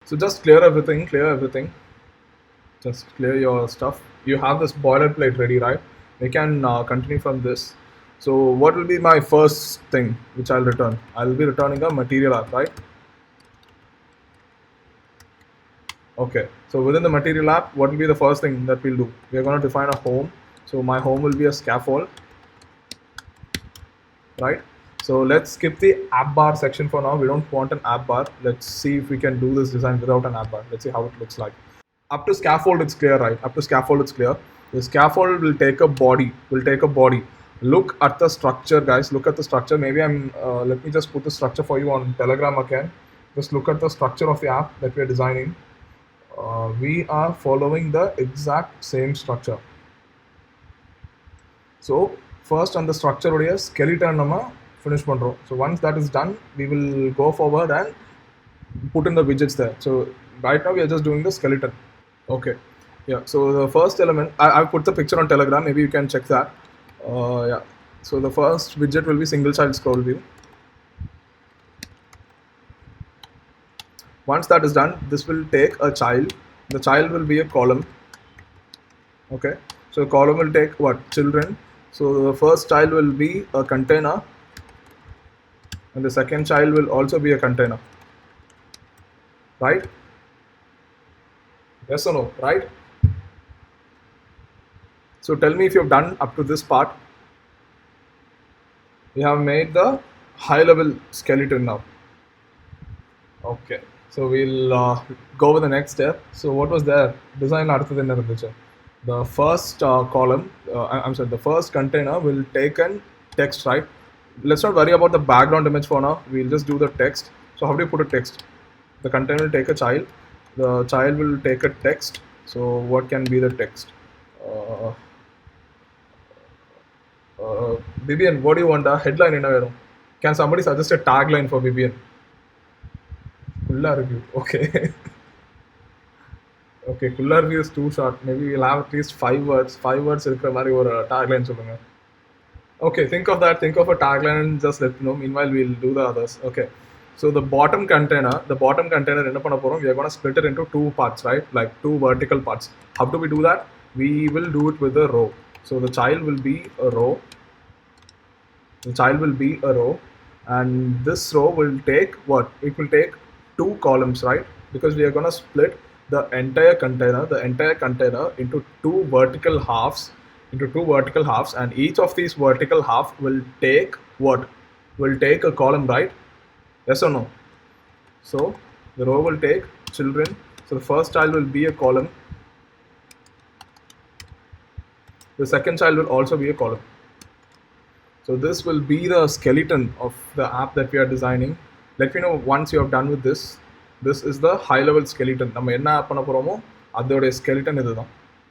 So just clear everything. Just clear your stuff. You have this boilerplate ready, right? We can continue from this. So what will be my first thing which I'll return? I'll be returning a material app, right? Okay. So within the material app, what will be the first thing that we'll do? We're going to define a home. So my home will be a scaffold, right? So let's skip the app bar section for now. We don't want an app bar. Let's see if we can do this design without an app bar. Let's see how it looks like. Up to scaffold, it's clear, right? Up to scaffold, it's clear. The scaffold will take a body. Look at the structure, guys. Look at the structure. Maybe let me just put the structure for you on Telegram again. Just look at the structure of the app that we are designing. We are following the exact same structure. So first on the structure உடைய skeleton நம்ம finish பண்றோம். So once that is done, we will go forward and put in the widgets there. So right now we are just doing the skeleton. Okay. Yeah. So the first element, I've put the picture on Telegram. Maybe you can check that. Yeah. So the first widget will be single child scroll view. Once that is done, this will take a child. The child will be a column. Okay. So the column will take what? Children. So the first child will be a container, and the second child will also be a container. Right? Yes or no? Right? So tell me if you've done up to this part. We have made the high level skeleton now. Okay. So we'll go with the next step. So what was there? Design அடுத்தது என்ன இருந்துச்சு? The first column, I'm sorry, the first container will take an text, right? Let's not worry about the background image for now. We'll just do the text. So how do you put a text? The container will take a child. The child will take a text. So what can be the text? BBN, what do you want? A headline in a Can somebody suggest a tagline for BBN? Kullar review. Okay. Okay, Kullar review is too short. Maybe we'll have at least 5 words. 5 words இருக்கிற மாதிரி ஒரு tagline சொல்லுங்க. Okay, think of that. Think of a tagline and just let me know. Meanwhile, we'll do the others. Okay. So the bottom container என்ன பண்ண போறோம்? We are going to split it into 2 parts, right? Like 2 vertical parts. How do we do that? We will do it with a row. So the child will be a row. The child will be a row, and this row will take what? It will take 2 columns, right? Because we are going to split the entire container into 2 vertical halves, and each of these vertical half will take what? Will take a column, right? Yes or no? So the row will take children. So the first child will be a column. The second child will also be a column. So this will be the skeleton of the app that we are designing. Let me know once you have done with this. This is the high level skeleton. நம்ம என்ன app பண்ண போறோமோ அதோட skeleton இதுதான்.